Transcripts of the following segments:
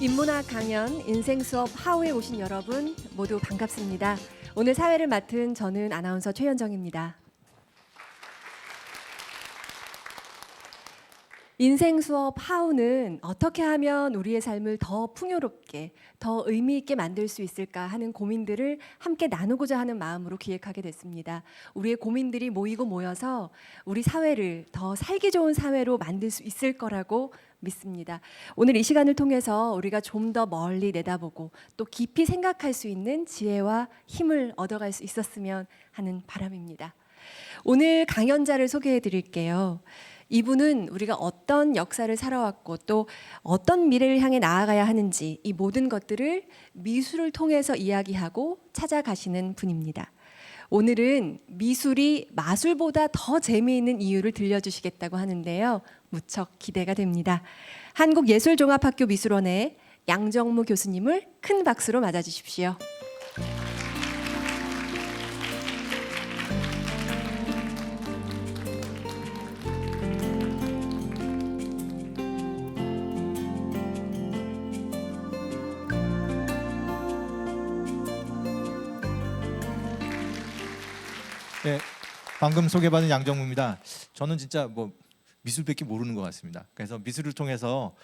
인문학 강연 인생 수업 하우에 오신 여러분 모두 반갑습니다. 오늘 사회를 맡은 저는 아나운서 최현정입니다. 인생 수업 하우는 어떻게 하면 우리의 삶을 더 풍요롭게, 더 의미 있게 만들 수 있을까 하는 고민들을 함께 나누고자 하는 마음으로 기획하게 됐습니다. 우리의 고민들이 모이고 모여서 우리 사회를 더 살기 좋은 사회로 만들 수 있을 거라고 믿습니다. 오늘 이 시간을 통해서 우리가 좀 더 멀리 내다보고 또 깊이 생각할 수 있는 지혜와 힘을 얻어갈 수 있었으면 하는 바람입니다. 오늘 강연자를 소개해 드릴게요. 이분은 우리가 어떤 역사를 살아왔고 또 어떤 미래를 향해 나아가야 하는지 이 모든 것들을 미술을 통해서 이야기하고 찾아가시는 분입니다. 오늘은 미술이 마술보다 더 재미있는 이유를 들려주시겠다고 하는데요. 무척 기대가 됩니다. 한국예술종합학교 미술원의 양정무 교수님을 큰 박수로 맞아주십시오. 네, 방금 소개받은 양정무입니다. 저는 진짜 미술밖에 모르는 것 같습니다. 그래서 미술을 통해서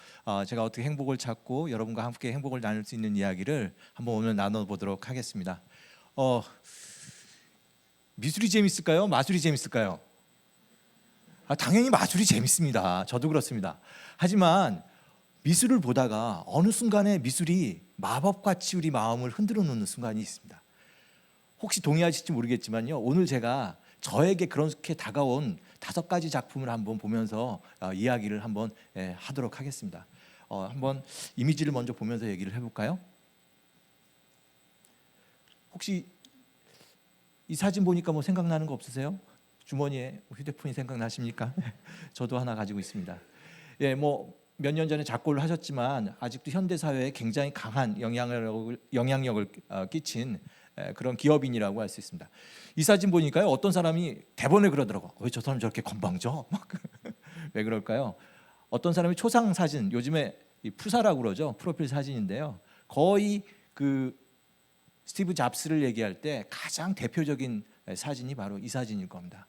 제가 어떻게 행복을 찾고 여러분과 함께 행복을 나눌 수 있는 이야기를 한번 오늘 나눠보도록 하겠습니다. 미술이 재밌을까요? 마술이 재밌을까요? 당연히 마술이 재밌습니다. 저도 그렇습니다. 하지만 미술을 보다가 어느 순간에 미술이 마법같이 우리 마음을 흔들어 놓는 순간이 있습니다. 혹시 동의하실지 모르겠지만요, 오늘 제가 저에게 그렇게 다가온 5가지 작품을 한번 보면서 이야기를 한번 하도록 하겠습니다. 한번 이미지를 먼저 보면서 얘기를 해볼까요? 혹시 이 사진 보니까 생각나는 거 없으세요? 주머니에 휴대폰이 생각나십니까? 저도 하나 가지고 있습니다. 몇 년 전에 작고를 하셨지만 아직도 현대 사회에 굉장히 강한 영향력을 끼친 그런 기업인이라고 할 수 있습니다. 이 사진 보니까요, 어떤 사람이 대본에 그러더라고. 왜 저 사람 저렇게 건방져? 왜 그럴까요? 어떤 사람이 초상 사진, 요즘에 푸사라고 그러죠. 프로필 사진인데요. 거의 그 스티브 잡스를 얘기할 때 가장 대표적인 사진이 바로 이 사진일 겁니다.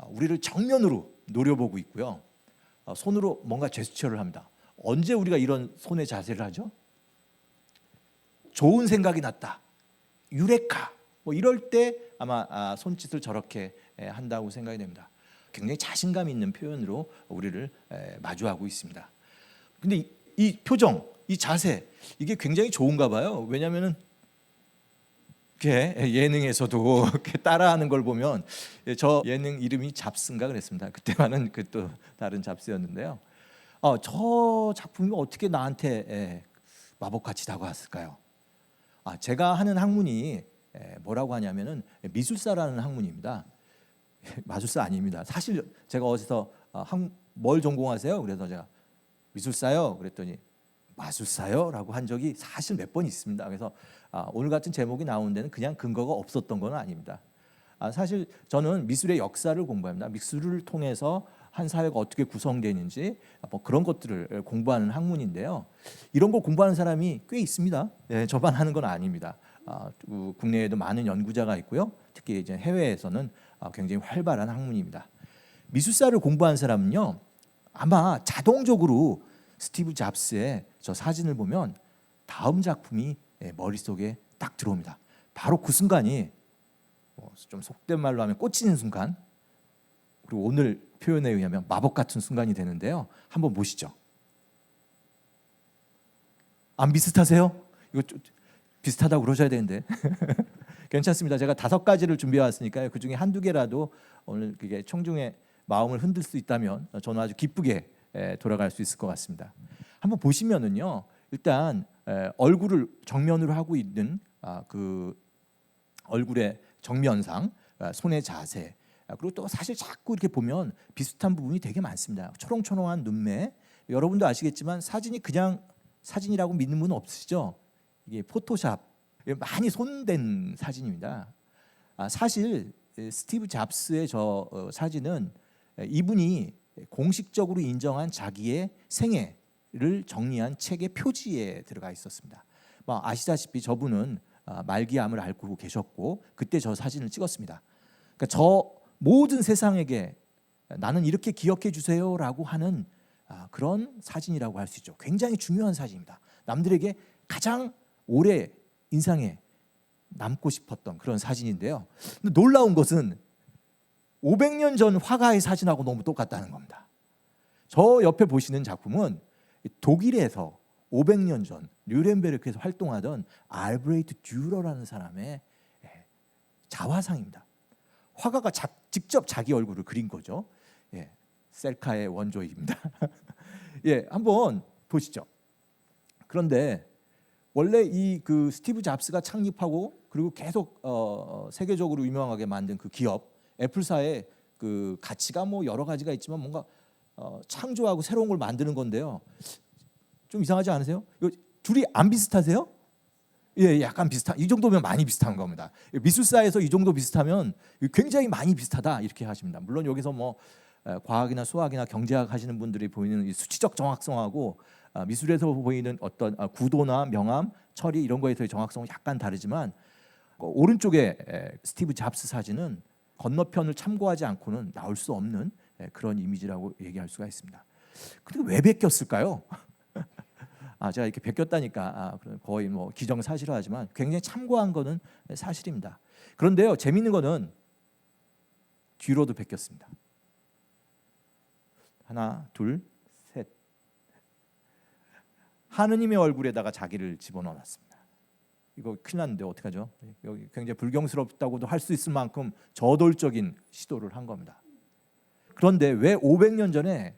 우리를 정면으로 노려보고 있고요. 손으로 뭔가 제스처를 합니다. 언제 우리가 이런 손의 자세를 하죠? 좋은 생각이 났다. 유레카 이럴 때 아마 손짓을 저렇게 한다고 생각이 됩니다. 굉장히 자신감 있는 표현으로 우리를 마주하고 있습니다. 근데 이 표정, 이 자세 이게 굉장히 좋은가 봐요. 왜냐하면은 예능에서도 따라하는 걸 보면 저 예능 이름이 잡스인가 그랬습니다. 그때와는 또 다른 잡스였는데요. 저 작품이 어떻게 나한테 마법같이 다가왔을까요? 제가 하는 학문이 뭐라고 하냐면은 미술사라는 학문입니다. 마술사 아닙니다. 사실 제가 어디서 뭘 전공하세요? 그래서 제가 미술사요. 그랬더니 마술사요?라고 한 적이 사실 몇 번 있습니다. 그래서 오늘 같은 제목이 나오는 데는 그냥 근거가 없었던 건 아닙니다. 사실 저는 미술의 역사를 공부합니다. 미술을 통해서 한 사회가 어떻게 구성되는지 그런 것들을 공부하는 학문인데요. 이런 걸 공부하는 사람이 꽤 있습니다. 저만 하는 건 아닙니다. 국내에도 많은 연구자가 있고요. 특히 이제 해외에서는 굉장히 활발한 학문입니다. 미술사를 공부한 사람은요, 아마 자동적으로 스티브 잡스의 저 사진을 보면 다음 작품이 머릿속에 딱 들어옵니다. 바로 그 순간이 좀 속된 말로 하면 꽂히는 순간, 그리고 오늘 표현에 의하면 마법 같은 순간이 되는데요. 한번 보시죠. 안 비슷하세요? 이거 비슷하다고 그러셔야 되는데 괜찮습니다. 제가 5가지를 준비해 왔으니까요. 그 중에 한두 개라도 오늘 그게 청중의 마음을 흔들 수 있다면 저는 아주 기쁘게 돌아갈 수 있을 것 같습니다. 한번 보시면은요, 일단 얼굴을 정면으로 하고 있는 그 얼굴의 정면상, 손의 자세, 그리고 또 사실 자꾸 이렇게 보면 비슷한 부분이 되게 많습니다. 초롱초롱한 눈매. 여러분도 아시겠지만 사진이 그냥 사진이라고 믿는 분은 없으시죠? 이게 포토샵, 많이 손댄 사진입니다. 사실 스티브 잡스의 저 사진은 이분이 공식적으로 인정한 자기의 생애, 정리한 책의 표지에 들어가 있었습니다. 아시다시피 저분은 말기암을 앓고 계셨고 그때 저 사진을 찍었습니다. 그러니까 저 모든 세상에게 나는 이렇게 기억해 주세요라고 하는 그런 사진이라고 할 수 있죠. 굉장히 중요한 사진입니다. 남들에게 가장 오래 인상에 남고 싶었던 그런 사진인데요. 근데 놀라운 것은 500년 전 화가의 사진하고 너무 똑같다는 겁니다. 저 옆에 보시는 작품은 독일에서 500년 전 뉘렌베르크에서 활동하던 알브레이트 듀러라는 사람의 자화상입니다. 화가가 직접 자기 얼굴을 그린 거죠. 셀카의 원조입니다. 한번 보시죠. 그런데 원래 이 스티브 잡스가 창립하고 그리고 계속 세계적으로 유명하게 만든 그 기업 애플사의 그 가치가 여러 가지가 있지만 뭔가 창조하고 새로운 걸 만드는 건데요. 좀 이상하지 않으세요? 둘이 안 비슷하세요? 약간 비슷한. 이 정도면 많이 비슷한 겁니다. 미술사에서 이 정도 비슷하면 굉장히 많이 비슷하다 이렇게 하십니다. 물론 여기서 과학이나 수학이나 경제학 하시는 분들이 보이는 이 수치적 정확성하고 미술에서 보이는 어떤 구도나 명암, 처리 이런 거에서의 정확성은 약간 다르지만 오른쪽에 스티브 잡스 사진은 건너편을 참고하지 않고는 나올 수 없는 그런 이미지라고 얘기할 수가 있습니다. 근데 왜 베꼈을까요? 제가 이렇게 베꼈다니까 거의 기정사실화하지만 굉장히 참고한 거는 사실입니다. 그런데요, 재미있는 거는 뒤로도 베꼈습니다. 하나, 둘, 셋. 하느님의 얼굴에다가 자기를 집어넣어놨습니다. 이거 큰일 났는데 어떡하죠? 여기 굉장히 불경스럽다고도 할 수 있을 만큼 저돌적인 시도를 한 겁니다. 그런데 왜 500년 전에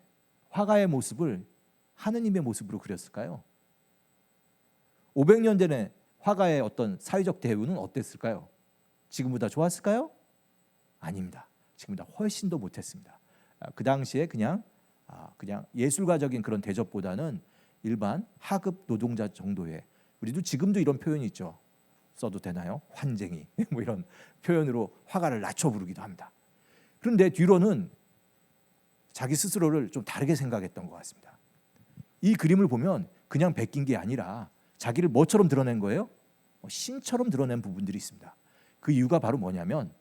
화가의 모습을 하느님의 모습으로 그렸을까요? 500년 전에 화가의 어떤 사회적 대우는 어땠을까요? 지금보다 좋았을까요? 아닙니다. 지금보다 훨씬 더 못했습니다. 그 당시에 그냥 예술가적인 그런 대접보다는 일반 하급 노동자 정도의, 우리도 지금도 이런 표현이 있죠. 써도 되나요? 환쟁이 이런 표현으로 화가를 낮춰 부르기도 합니다. 그런데 뒤로는 자기 스스로를 좀 다르게 생각했던 것 같습니다. 이 그림을 보면 그냥 베낀 게 아니라 자기를 뭐처럼 드러낸 거예요? 신처럼 드러낸 부분들이 있습니다. 그 이유가 바로 뭐냐면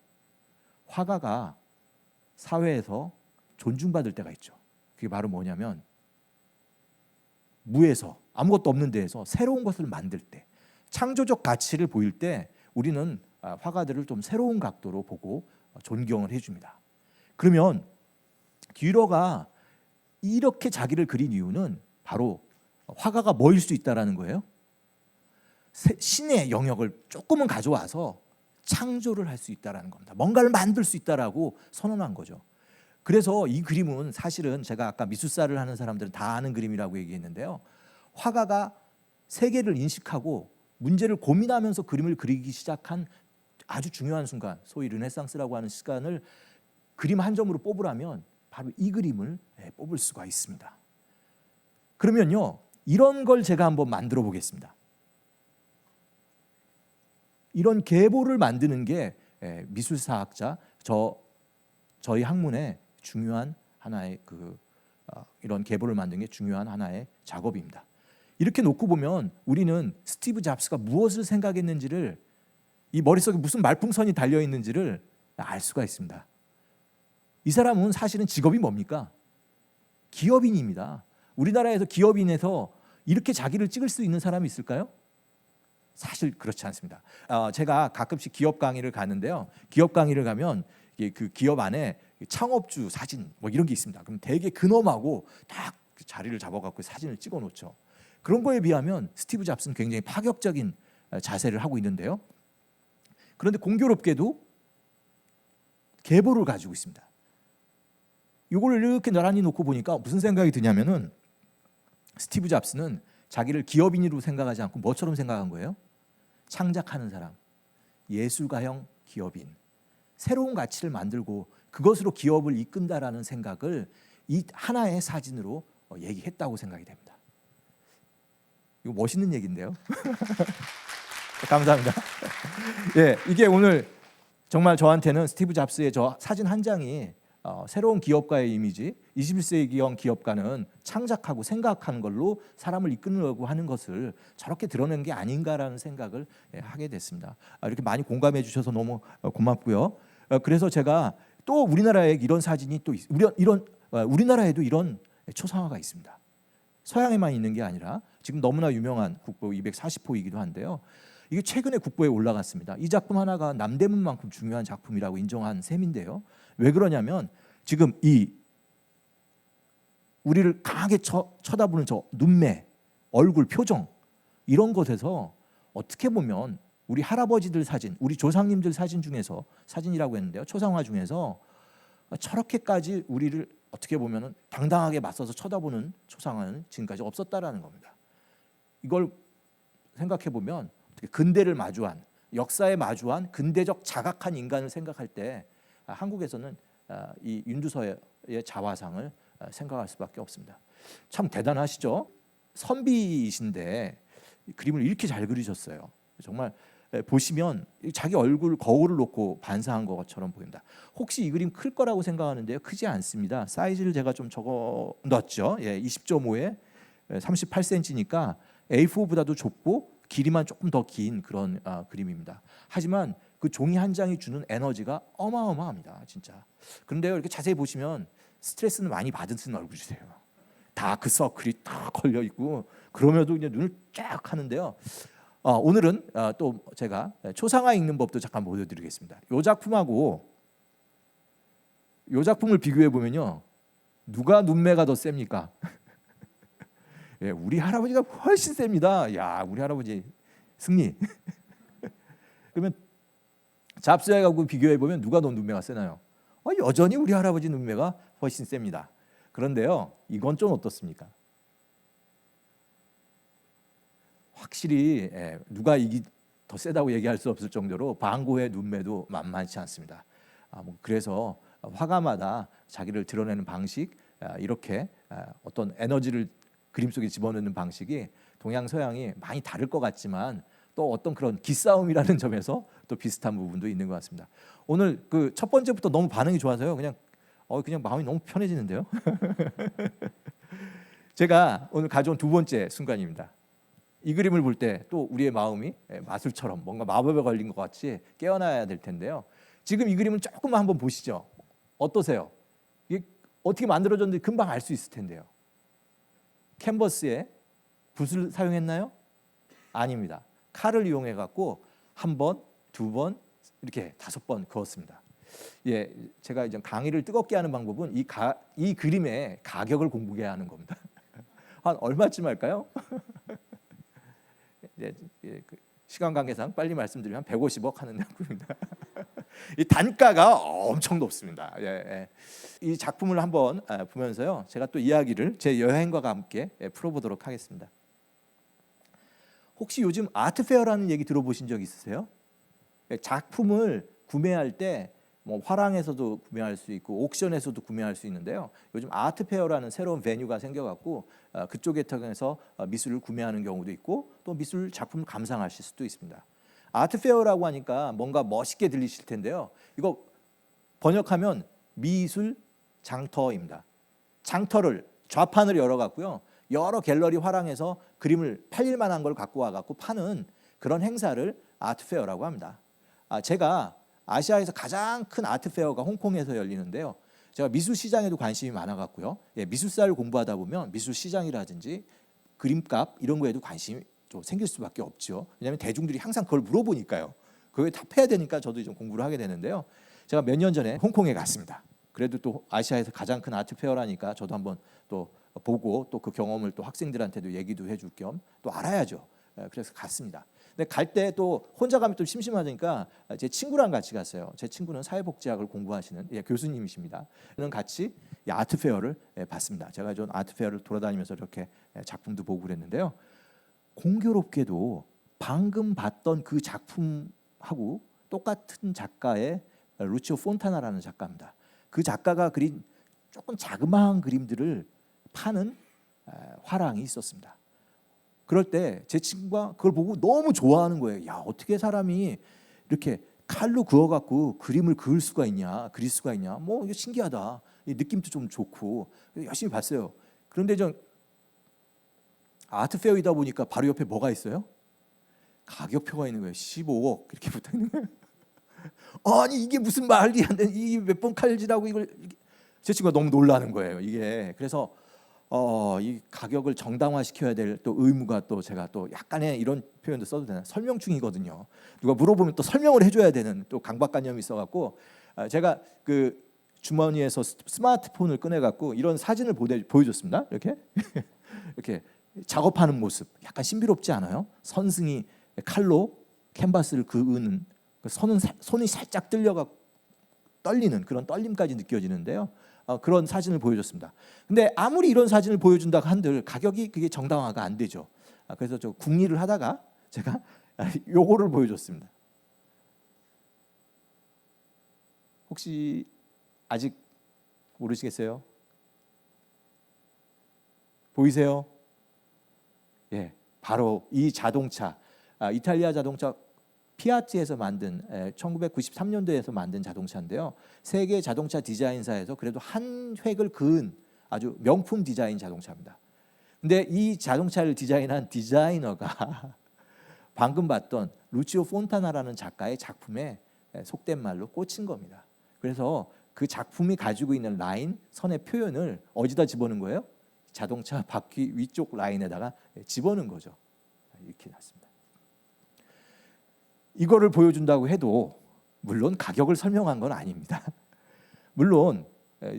화가가 사회에서 존중받을 때가 있죠. 그게 바로 뭐냐면 무에서 아무것도 없는 데에서 새로운 것을 만들 때, 창조적 가치를 보일 때 우리는 화가들을 좀 새로운 각도로 보고 존경을 해줍니다. 그러면 듀러가 이렇게 자기를 그린 이유는 바로 화가가 뭐일 수 있다라는 거예요? 신의 영역을 조금은 가져와서 창조를 할 수 있다라는 겁니다. 뭔가를 만들 수 있다라고 선언한 거죠. 그래서 이 그림은 사실은 제가 아까 미술사를 하는 사람들은 다 아는 그림이라고 얘기했는데요. 화가가 세계를 인식하고 문제를 고민하면서 그림을 그리기 시작한 아주 중요한 순간, 소위 르네상스라고 하는 시간을 그림 한 점으로 뽑으라면 바로 이 그림을 뽑을 수가 있습니다. 그러면요, 이런 걸 제가 한번 만들어 보겠습니다. 이런 계보를 만드는 게 미술사학자 저희 학문의 중요한 하나의 이런 계보를 만드는 게 중요한 하나의 작업입니다. 이렇게 놓고 보면 우리는 스티브 잡스가 무엇을 생각했는지를, 이 머릿속에 무슨 말풍선이 달려 있는지를 알 수가 있습니다. 이 사람은 사실은 직업이 뭡니까? 기업인입니다. 우리나라에서 기업인에서 이렇게 자기를 찍을 수 있는 사람이 있을까요? 사실 그렇지 않습니다. 제가 가끔씩 기업 강의를 가는데요. 기업 강의를 가면 그 기업 안에 창업주 사진 이런 게 있습니다. 그럼 되게 근엄하고 딱 자리를 잡아갖고 사진을 찍어놓죠. 그런 거에 비하면 스티브 잡스는 굉장히 파격적인 자세를 하고 있는데요. 그런데 공교롭게도 계보를 가지고 있습니다. 이걸 이렇게 나란히 놓고 보니까 무슨 생각이 드냐면은 스티브 잡스는 자기를 기업인으로 생각하지 않고 뭐처럼 생각한 거예요? 창작하는 사람, 예술가형 기업인, 새로운 가치를 만들고 그것으로 기업을 이끈다라는 생각을 이 하나의 사진으로 얘기했다고 생각이 됩니다. 이거 멋있는 얘기인데요. 감사합니다. 이게 오늘 정말 저한테는 스티브 잡스의 저 사진 한 장이 새로운 기업가의 이미지, 21세기형 기업가는 창작하고 생각하는 걸로 사람을 이끌려고 하는 것을 저렇게 드러낸 게 아닌가라는 생각을 하게 됐습니다. 이렇게 많이 공감해 주셔서 너무 고맙고요. 그래서 제가 또 우리나라에 이런 사진이 또 우리나라에도 이런 초상화가 있습니다. 서양에만 있는 게 아니라 지금 너무나 유명한 국보 240호이기도 한데요. 이게 최근에 국보에 올라갔습니다. 이 작품 하나가 남대문만큼 중요한 작품이라고 인정한 셈인데요. 왜 그러냐면 지금 이 우리를 강하게 쳐다보는 저 눈매, 얼굴, 표정 이런 것에서 어떻게 보면 우리 할아버지들 사진, 우리 조상님들 사진 중에서 사진이라고 했는데요. 초상화 중에서 저렇게까지 우리를 어떻게 보면 당당하게 맞서서 쳐다보는 초상화는 지금까지 없었다라는 겁니다. 이걸 생각해 보면 근대를 마주한 역사에 마주한 근대적 자각한 인간을 생각할 때 한국에서는 이 윤두서의 자화상을 생각할 수밖에 없습니다. 참 대단하시죠? 선비이신데 그림을 이렇게 잘 그리셨어요. 정말 보시면 자기 얼굴 거울을 놓고 반사한 것처럼 보입니다. 혹시 이 그림 클 거라고 생각하는데요, 크지 않습니다. 사이즈를 제가 좀 적어 넣었죠. 20.5에 38cm니까 A4보다도 좁고 길이만 조금 더 긴 그런 그림입니다. 하지만 그 종이 한 장이 주는 에너지가 어마어마합니다, 진짜. 그런데요, 이렇게 자세히 보시면 스트레스는 많이 받은 얼굴이세요. 다크 서클이 딱 걸려 있고 그러면도 그냥 눈을 쫙 하는데요. 오늘은 또 제가 초상화 읽는 법도 잠깐 보여드리겠습니다. 이 작품하고 이 작품을 비교해 보면요, 누가 눈매가 더 셉니까? 예, 우리 할아버지가 훨씬 셉니다. 야, 우리 할아버지 승리. 그러면 잡스하고 비교해 보면 누가 더 눈매가 세나요? 여전히 우리 할아버지 눈매가 훨씬 셉니다. 그런데요, 이건 좀 어떻습니까? 확실히 누가 이기 더 세다고 얘기할 수 없을 정도로 방고의 눈매도 만만치 않습니다. 그래서 화가마다 자기를 드러내는 방식, 이렇게 어떤 에너지를 그림 속에 집어넣는 방식이 동양서양이 많이 다를 것 같지만 또 어떤 그런 기싸움이라는 점에서 또 비슷한 부분도 있는 것 같습니다. 오늘 그 첫 번째부터 너무 반응이 좋아서요. 그냥 마음이 너무 편해지는데요. 제가 오늘 가져온 두 번째 순간입니다. 이 그림을 볼 때 또 우리의 마음이 마술처럼 뭔가 마법에 걸린 것 같이 깨어나야 될 텐데요. 지금 이 그림을 조금만 한번 보시죠. 어떠세요? 이게 어떻게 만들어졌는지 금방 알 수 있을 텐데요. 캔버스에 붓을 사용했나요? 아닙니다. 칼을 이용해 갖고 한 번, 두 번, 이렇게 5번 그었습니다. 예, 제가 이제 강의를 뜨겁게 하는 방법은 이 그림의 가격을 공부해야 하는 겁니다. 한 얼마쯤 할까요? 시간 관계상 빨리 말씀드리면 한 150억 하는 작품입니다. 이 단가가 엄청 높습니다. 이 작품을 한번 보면서요, 제가 또 이야기를 제 여행과 함께 풀어보도록 하겠습니다. 혹시 요즘 아트페어라는 얘기 들어보신 적 있으세요? 작품을 구매할 때 뭐 화랑에서도 구매할 수 있고 옥션에서도 구매할 수 있는데요. 요즘 아트페어라는 새로운 베뉴가 생겨갖고 그쪽에 통해서 미술을 구매하는 경우도 있고 또 미술 작품을 감상하실 수도 있습니다. 아트페어라고 하니까 뭔가 멋있게 들리실 텐데요. 이거 번역하면 미술 장터입니다. 장터를 좌판을 열어갖고요, 여러 갤러리 화랑에서 그림을 팔릴 만한 걸 갖고 와갖고 파는 그런 행사를 아트페어라고 합니다. 제가 아시아에서 가장 큰 아트페어가 홍콩에서 열리는데요. 제가 미술 시장에도 관심이 많아갖고요. 미술사를 공부하다 보면 미술 시장이라든지 그림값 이런 거에도 관심이 좀 생길 수밖에 없죠. 왜냐하면 대중들이 항상 그걸 물어보니까요. 그걸 답해야 되니까 저도 좀 공부를 하게 되는데요. 제가 몇 년 전에 홍콩에 갔습니다. 그래도 또 아시아에서 가장 큰 아트페어라니까 저도 한번 또 보고 또 그 경험을 또 학생들한테도 얘기도 해줄 겸 또 알아야죠. 그래서 갔습니다. 근데 갈 때 또 혼자 가면 좀 심심하니까 제 친구랑 같이 갔어요. 제 친구는 사회복지학을 공부하시는 교수님이십니다. 그는 같이 이 아트페어를 봤습니다. 제가 좀 아트페어를 돌아다니면서 이렇게 작품도 보고 그랬는데요. 공교롭게도 방금 봤던 그 작품하고 똑같은 작가의 루치오 폰타나라는 작가입니다. 그 작가가 그린 조금 자그마한 그림들을 파는 화랑이 있었습니다. 그럴 때 제 친구가 그걸 보고 너무 좋아하는 거예요. 야, 어떻게 사람이 이렇게 칼로 그어 갖고 그림을 그을 수가 있냐, 그릴 수가 있냐, 뭐 이게 신기하다. 이 느낌도 좀 좋고 열심히 봤어요. 그런데 좀 아트 페어이다 보니까 바로 옆에 뭐가 있어요? 가격표가 있는 거예요. 15억 이렇게 붙어 있는 거예요. 아니 이게 무슨 말이 안 되는, 이 몇 번 칼질하고 이걸, 제 친구가 너무 놀라는 거예요. 이게 그래서 이 가격을 정당화시켜야 될 또 의무가, 또 제가 또 약간의 이런 표현도 써도 되나, 설명충이거든요. 누가 물어보면 또 설명을 해줘야 되는 또 강박관념이 있어갖고 제가 그 주머니에서 스마트폰을 꺼내갖고 이런 사진을 보여줬습니다. 이렇게 이렇게 작업하는 모습 약간 신비롭지 않아요? 선승이 칼로 캔버스를 그으는, 손이 살짝 떨리는 그런 떨림까지 느껴지는데요. 그런 사진을 보여줬습니다. 근데 아무리 이런 사진을 보여준다고 한들 가격이 그게 정당화가 안 되죠. 그래서 저 궁리를 하다가 제가 요거를 보여줬습니다. 혹시 아직 모르시겠어요? 보이세요? 예, 바로 이 자동차, 이탈리아 자동차 피아티에서 만든 1993년도에서 만든 자동차인데요. 세계 자동차 디자인사에서 그래도 한 획을 그은 아주 명품 디자인 자동차입니다. 근데 이 자동차를 디자인한 디자이너가 방금 봤던 루치오 폰타나라는 작가의 작품에 속된 말로 꽂힌 겁니다. 그래서 그 작품이 가지고 있는 라인, 선의 표현을 어디다 집어넣은 거예요? 자동차 바퀴 위쪽 라인에다가 집어넣은 거죠. 이렇게 났습니다. 이거를 보여준다고 해도 물론 가격을 설명한 건 아닙니다. 물론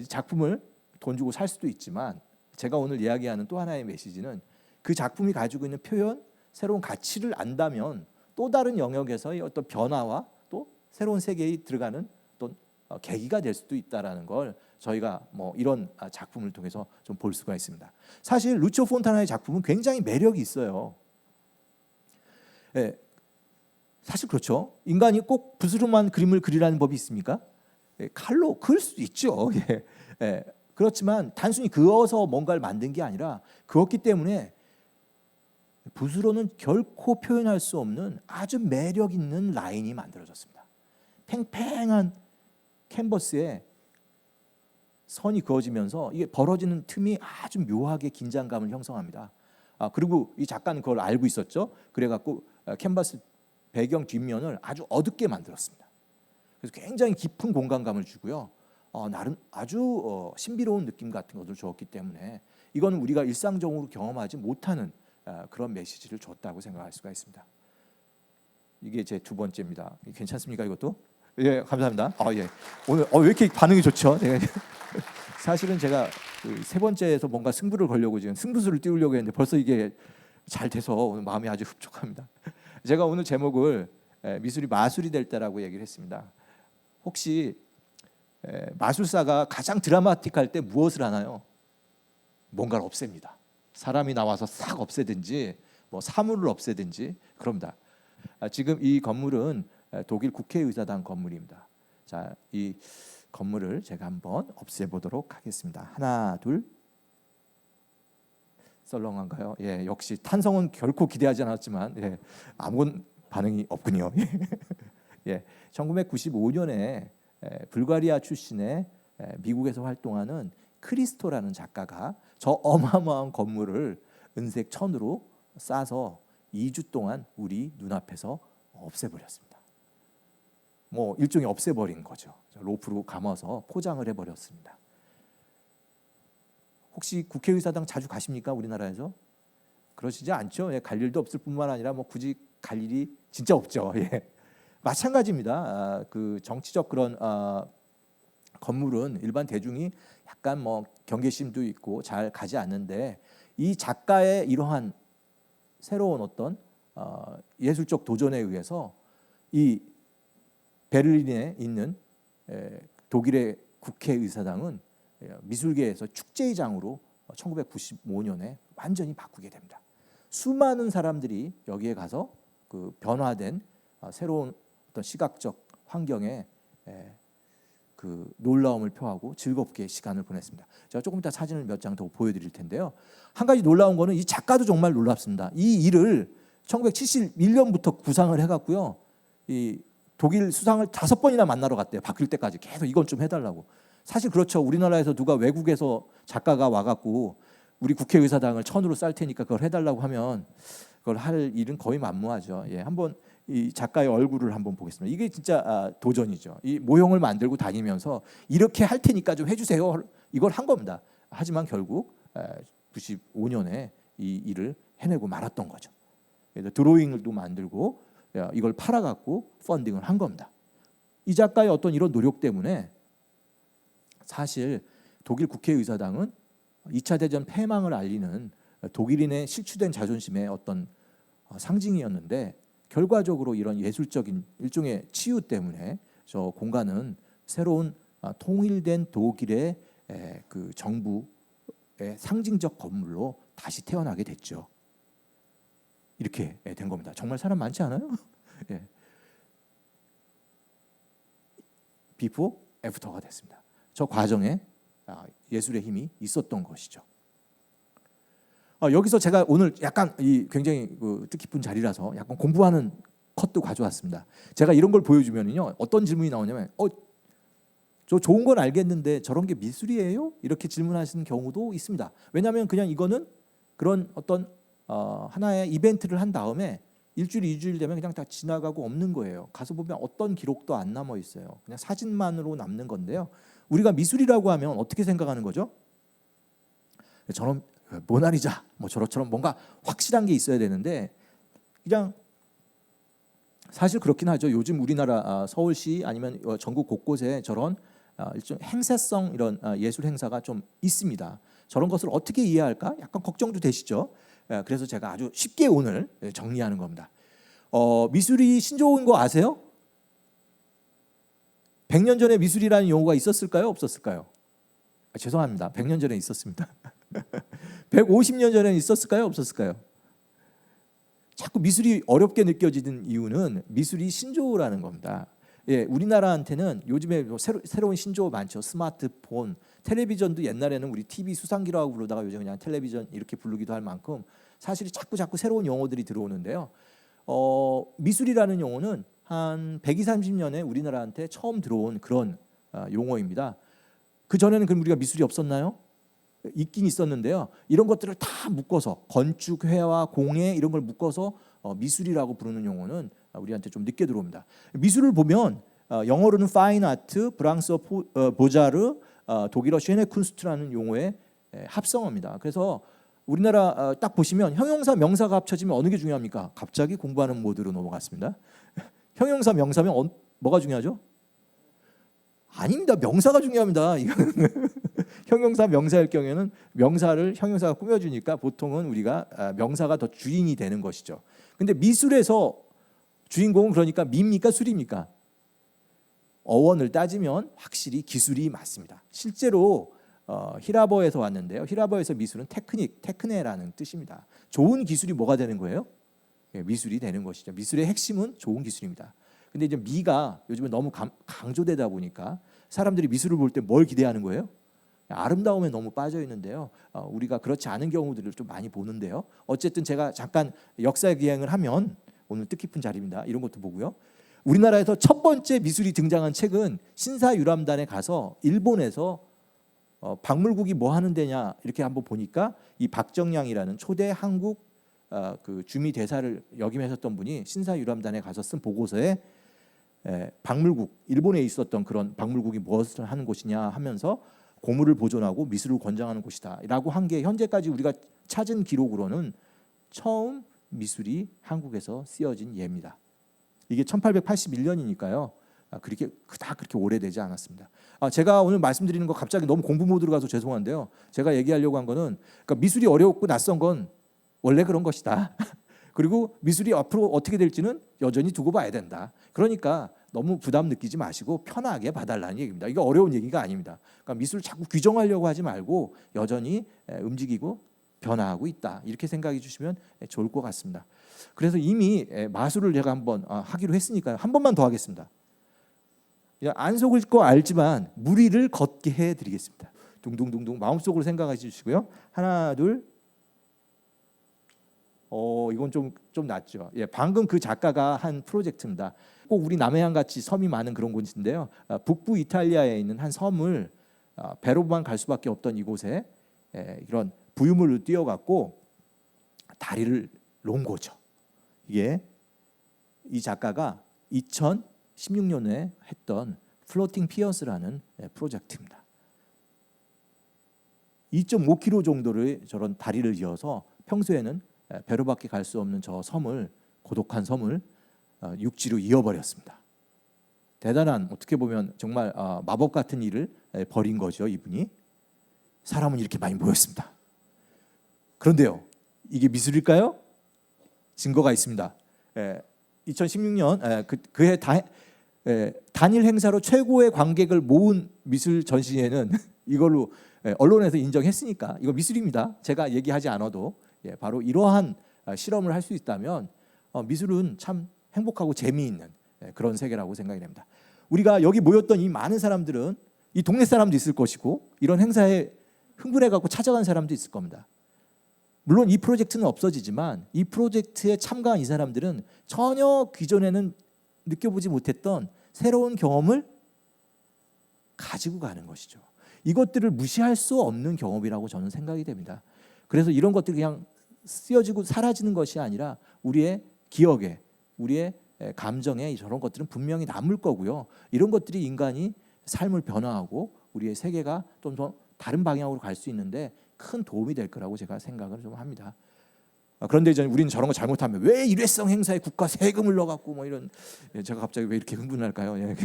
작품을 돈 주고 살 수도 있지만, 제가 오늘 이야기하는 또 하나의 메시지는 그 작품이 가지고 있는 표현, 새로운 가치를 안다면 또 다른 영역에서의 어떤 변화와 또 새로운 세계에 들어가는 어떤 계기가 될 수도 있다라는 걸 저희가 뭐 이런 작품을 통해서 좀 볼 수가 있습니다. 사실 루치오 폰타나의 작품은 굉장히 매력이 있어요. 예, 사실 그렇죠. 인간이 꼭 붓으로만 그림을 그리라는 법이 있습니까? 예, 칼로 그을 수도 있죠. 예, 예, 그렇지만 단순히 그어서 뭔가를 만든 게 아니라, 그었기 때문에 붓으로는 결코 표현할 수 없는 아주 매력 있는 라인이 만들어졌습니다. 팽팽한 캔버스에 선이 그어지면서 이게 벌어지는 틈이 아주 묘하게 긴장감을 형성합니다. 그리고 이 작가는 그걸 알고 있었죠. 그래갖고 캔버스 배경 뒷면을 아주 어둡게 만들었습니다. 그래서 굉장히 깊은 공간감을 주고요. 나름 아주 신비로운 느낌 같은 것을 주었기 때문에 이거는 우리가 일상적으로 경험하지 못하는 그런 메시지를 줬다고 생각할 수가 있습니다. 이게 제 두 번째입니다. 괜찮습니까, 이것도? 예, 감사합니다. 예. 오늘 왜 이렇게 반응이 좋죠? 네. 사실은 제가 그 세 번째에서 뭔가 승부를 걸려고 지금 승부수를 띄우려고 했는데 벌써 이게 잘 돼서 오늘 마음이 아주 흡족합니다. 제가 오늘 제목을 미술이 마술이 될 때라고 얘기를 했습니다. 혹시 마술사가 가장 드라마틱할 때 무엇을 하나요? 뭔가를 없앱니다. 사람이 나와서 싹 없애든지 뭐 사물을 없애든지 그럽니다. 지금 이 건물은 독일 국회의사당 건물입니다. 자, 이 건물을 제가 한번 없애보도록 하겠습니다. 하나, 둘. 썰렁한가요? 예, 역시 탄성은 결코 기대하지 않았지만 아무 반응이 없군요. 예, 1995년에 불가리아 출신의 미국에서 활동하는 크리스토라는 작가가 저 어마어마한 건물을 은색 천으로 싸서 2주 동안 우리 눈앞에서 없애버렸습니다. 뭐 일종의 없애버린 거죠. 로프로 감아서 포장을 해버렸습니다. 혹시 국회의사당 자주 가십니까, 우리나라에서? 그러시지 않죠. 갈 일도 없을 뿐만 아니라 뭐 굳이 갈 일이 진짜 없죠. 마찬가지입니다. 그 정치적 그런 건물은 일반 대중이 약간 뭐 경계심도 있고 잘 가지 않는데, 이 작가의 이러한 새로운 어떤 예술적 도전에 의해서 이 베를린에 있는 독일의 국회의사당은 미술계에서 축제의장으로 1995년에 완전히 바꾸게 됩니다. 수많은 사람들이 여기에 가서 그 변화된 새로운 어떤 시각적 환경에 그 놀라움을 표하고 즐겁게 시간을 보냈습니다. 제가 조금 이따 사진을 몇 장 더 보여드릴 텐데요. 한 가지 놀라운 거는 이 작가도 정말 놀랍습니다. 이 일을 1971년부터 구상을 해갖고요. 이 독일 수상을 5번이나 만나러 갔대요. 바뀔 때까지 계속 이건 좀 해달라고. 사실 그렇죠. 우리나라에서 누가 외국에서 작가가 와갖고 우리 국회의사당을 천으로 쌀 테니까 그걸 해달라고 하면 그걸 할 일은 거의 만무하죠. 예, 한번 이 작가의 얼굴을 한번 보겠습니다. 이게 진짜 도전이죠. 이 모형을 만들고 다니면서 이렇게 할 테니까 좀 해주세요. 이걸 한 겁니다. 하지만 결국 95년에 이 일을 해내고 말았던 거죠. 그래서 드로잉을도 만들고 이걸 팔아갖고 펀딩을 한 겁니다. 이 작가의 어떤 이런 노력 때문에 사실 독일 국회의사당은 2차 대전 패망을 알리는 독일인의 실추된 자존심의 어떤 상징이었는데 결과적으로 이런 예술적인 일종의 치유 때문에 저 공간은 새로운 통일된 독일의 그 정부의 상징적 건물로 다시 태어나게 됐죠. 이렇게 된 겁니다. 정말 사람 많지 않아요? 예. 비포, 애프터가 됐습니다. 저 과정에 예술의 힘이 있었던 것이죠. 여기서 제가 오늘 약간 굉장히 뜻깊은 자리라서 약간 공부하는 컷도 가져왔습니다. 제가 이런 걸 보여주면요 어떤 질문이 나오냐면 저 좋은 건 알겠는데 저런 게 미술이에요? 이렇게 질문하시는 경우도 있습니다. 왜냐하면 그냥 이거는 그런 어떤 하나의 이벤트를 한 다음에 일주일, 2주일 되면 그냥 다 지나가고 없는 거예요. 가서 보면 어떤 기록도 안 남아 있어요. 그냥 사진만으로 남는 건데요. 우리가 미술이라고 하면 어떻게 생각하는 거죠? 저런 모나리자, 뭐 저처럼 뭔가 확실한 게 있어야 되는데 그냥 사실 그렇긴 하죠. 요즘 우리나라 서울시 아니면 전국 곳곳에 저런 일종 행사성 이런 예술 행사가 좀 있습니다. 저런 것을 어떻게 이해할까? 약간 걱정도 되시죠? 그래서 제가 아주 쉽게 오늘 정리하는 겁니다. 미술이 신조어인 거 아세요? 100년 전에 미술이라는 용어가 있었을까요? 없었을까요? 죄송합니다. 100년 전에 있었습니다. 150년 전에 있었을까요? 없었을까요? 자꾸 미술이 어렵게 느껴지는 이유는 미술이 신조어라는 겁니다. 예, 우리나라한테는 요즘에 뭐 새로운 신조어 많죠. 스마트폰, 텔레비전도 옛날에는 우리 TV 수상기라고 부르다가 요즘 그냥 텔레비전 이렇게 부르기도 할 만큼 사실 자꾸 새로운 용어들이 들어오는데요. 미술이라는 용어는 한 120, 30년에 우리나라한테 처음 들어온 그런 용어입니다. 그 전에는 그럼 우리가 미술이 없었나요? 있긴 있었는데요. 이런 것들을 다 묶어서 건축, 회화, 공예 이런 걸 묶어서 미술이라고 부르는 용어는 우리한테 좀 늦게 들어옵니다. 미술을 보면 영어로는 파인 아트, 프랑스어 보자르, 독일어 쉐네 쿤스트라는 용어의 합성어입니다. 그래서 우리나라 딱 보시면 형용사, 명사가 합쳐지면 어느 게 중요합니까? 갑자기 공부하는 모드로 넘어갔습니다. 형용사, 명사면 뭐가 중요하죠? 아닙니다. 명사가 중요합니다. 형용사, 명사일 경우에는 명사를 형용사가 꾸며주니까 보통은 우리가 명사가 더 주인이 되는 것이죠. 근데 미술에서 주인공은 그러니까 미입니까? 술입니까? 어원을 따지면 확실히 기술이 맞습니다. 실제로 히라버에서 왔는데요. 히라버에서 미술은 테크네라는 뜻입니다. 좋은 기술이 뭐가 되는 거예요? 미술이 되는 것이죠. 미술의 핵심은 좋은 기술입니다. 근데 이제 미가 요즘에 너무 강조되다 보니까 사람들이 미술을 볼 때 뭘 기대하는 거예요? 아름다움에 너무 빠져 있는데요. 우리가 그렇지 않은 경우들을 좀 많이 보는데요. 어쨌든 제가 잠깐 역사 기행을 하면 오늘 뜻깊은 자리입니다. 이런 것도 보고요. 우리나라에서 첫 번째 미술이 등장한 책은 신사유람단에 가서 일본에서 박물국이 뭐 하는 데냐 이렇게 한번 보니까 이 박정량이라는 초대 한국 그 주미 대사를 역임하셨던 분이 신사유람단에 가서 쓴 보고서에 박물국, 일본에 있었던 그런 박물국이 무엇을 하는 곳이냐 하면서 고물을 보존하고 미술을 권장하는 곳이다라고 한 게 현재까지 우리가 찾은 기록으로는 처음 미술이 한국에서 쓰여진 예입니다. 이게 1881년이니까요. 그렇게 오래되지 않았습니다. 제가 오늘 말씀드리는 거 갑자기 너무 공부 모드로 가서 죄송한데요. 제가 얘기하려고 한 거는 그러니까 미술이 어렵고 낯선 건 원래 그런 것이다. 그리고 미술이 앞으로 어떻게 될지는 여전히 두고 봐야 된다. 그러니까 너무 부담 느끼지 마시고 편하게 봐달라는 얘기입니다. 이게 어려운 얘기가 아닙니다. 그러니까 미술을 자꾸 규정하려고 하지 말고 여전히 움직이고 변화하고 있다. 이렇게 생각해 주시면 좋을 것 같습니다. 그래서 이미 마술을 제가 한번 하기로 했으니까요. 한 번만 더 하겠습니다. 안 속을 거 알지만 무리를 걷게 해드리겠습니다. 둥둥둥둥 마음속으로 생각해 주시고요. 하나, 둘. 이건 좀 낫죠. 예, 방금 그 작가가 한 프로젝트입니다. 꼭 우리 남해안 같이 섬이 많은 그런 곳인데요. 북부 이탈리아에 있는 한 섬을 배로만 갈 수밖에 없던 이곳에 이런 부유물을 띄어갖고 다리를 놓은 거죠. 이게 이 작가가 2016년에 했던 플로팅 피어스라는 프로젝트입니다. 2.5km 정도를 저런 다리를 이어서 평소에는 배로밖에 갈 수 없는 저 섬을, 고독한 섬을 육지로 이어버렸습니다. 대단한, 어떻게 보면 정말 마법 같은 일을 벌인 거죠. 이분이. 사람은 이렇게 많이 모였습니다. 그런데요, 이게 미술일까요? 증거가 있습니다. 2016년 그해 단일 행사로 최고의 관객을 모은 미술 전시회는 이걸로 언론에서 인정했으니까 이거 미술입니다. 제가 얘기하지 않아도 바로 이러한 실험을 할 수 있다면 미술은 참 행복하고 재미있는 그런 세계라고 생각이 됩니다. 우리가 여기 모였던 이 많은 사람들은 이 동네 사람도 있을 것이고 이런 행사에 흥분해갖고 찾아간 사람도 있을 겁니다. 물론 이 프로젝트는 없어지지만 이 프로젝트에 참가한 이 사람들은 전혀 기존에는 느껴보지 못했던 새로운 경험을 가지고 가는 것이죠. 이것들을 무시할 수 없는 경험이라고 저는 생각이 됩니다. 그래서 이런 것들이 그냥 쓰여지고 사라지는 것이 아니라 우리의 기억에, 우리의 감정에 저런 것들은 분명히 남을 거고요. 이런 것들이 인간이 삶을 변화하고 우리의 세계가 좀 더 다른 방향으로 갈 수 있는데 큰 도움이 될 거라고 제가 생각을 좀 합니다. 그런데 이제 우리는 저런 거 잘못하면 왜 일회성 행사에 국가 세금을 넣어갖고 뭐 이런, 제가 갑자기 왜 이렇게 흥분할까요?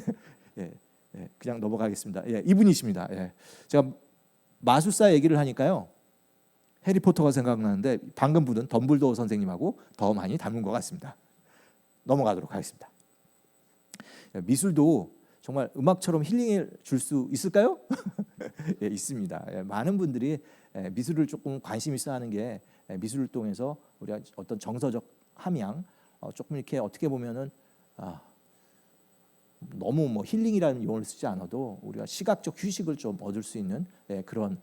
그냥 넘어가겠습니다. 이분이십니다. 제가 마술사 얘기를 하니까요, 해리포터가 생각나는데 방금 분은 덤블도어 선생님하고 더 많이 닮은 것 같습니다. 넘어가도록 하겠습니다. 미술도 정말 음악처럼 힐링을 줄 수 있을까요? 있습니다. 많은 분들이 미술을 조금 관심 있어 하는 게 미술을 통해서 우리가 어떤 정서적 함양, 조금 이렇게 어떻게 보면은 너무 뭐 힐링이라는 용어를 쓰지 않아도 우리가 시각적 휴식을 좀 얻을 수 있는 그런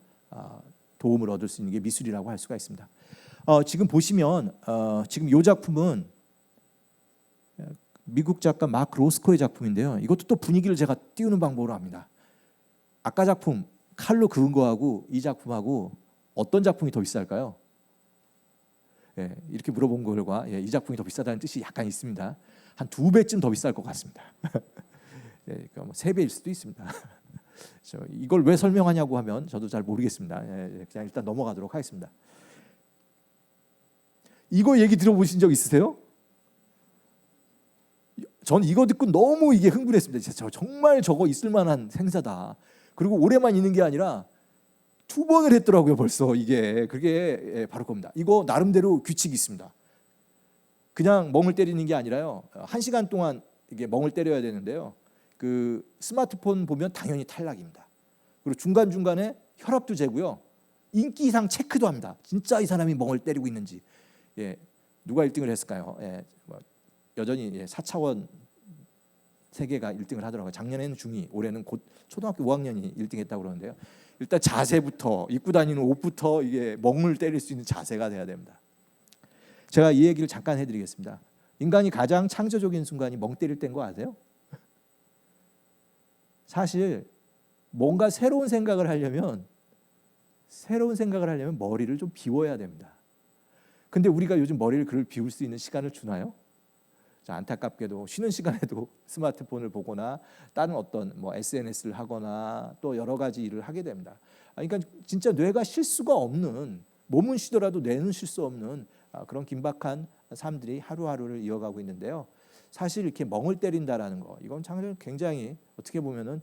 도움을 얻을 수 있는 게 미술이라고 할 수가 있습니다. 지금 보시면 지금 이 작품은 미국 작가 마크 로스코의 작품인데요. 이것도 또 분위기를 제가 띄우는 방법으로 합니다. 아까 작품 칼로 그은 거하고 이 작품하고 어떤 작품이 더 비쌀까요? 이렇게 물어본 결과 이 작품이 더 비싸다는 뜻이 약간 있습니다. 한 2배쯤 더 비쌀 것 같습니다. 그러니까 뭐 3배일 수도 있습니다. 이걸 왜 설명하냐고 하면 저도 잘 모르겠습니다. 그냥 일단 넘어가도록 하겠습니다. 이거 얘기 들어보신 적 있으세요? 저는 이거 듣고 너무 이게 흥분했습니다. 정말 저거 있을 만한 행사다. 그리고 올해만 있는 게 아니라 2번을 했더라고요. 벌써 그게 바로 겁니다. 이거 나름대로 규칙이 있습니다. 그냥 멍을 때리는 게 아니라요. 1시간 동안 이게 멍을 때려야 되는데요. 그 스마트폰 보면 당연히 탈락입니다. 그리고 중간중간에 혈압도 재고요. 인기상 체크도 합니다. 진짜 이 사람이 멍을 때리고 있는지. 누가 1등을 했을까요? 여전히 4차원 세계가 1등을 하더라고요. 작년에는 중2, 올해는 곧 초등학교 5학년이 1등했다고 그러는데요. 일단 자세부터, 입고 다니는 옷부터 이게 멍을 때릴 수 있는 자세가 돼야 됩니다. 제가 이 얘기를 잠깐 해드리겠습니다. 인간이 가장 창조적인 순간이 멍 때릴 때인 거 아세요? 사실 뭔가 새로운 생각을 하려면 머리를 좀 비워야 됩니다. 근데 우리가 요즘 머리를 그걸 비울 수 있는 시간을 주나요? 안타깝게도 쉬는 시간에도 스마트폰을 보거나 다른 어떤 SNS를 하거나 또 여러 가지 일을 하게 됩니다. 그러니까 진짜 뇌가 쉴 수가 없는, 몸은 쉬더라도 뇌는 쉴 수 없는 그런 긴박한 삶들이 하루하루를 이어가고 있는데요. 사실 이렇게 멍을 때린다라는 거, 이건 굉장히 어떻게 보면은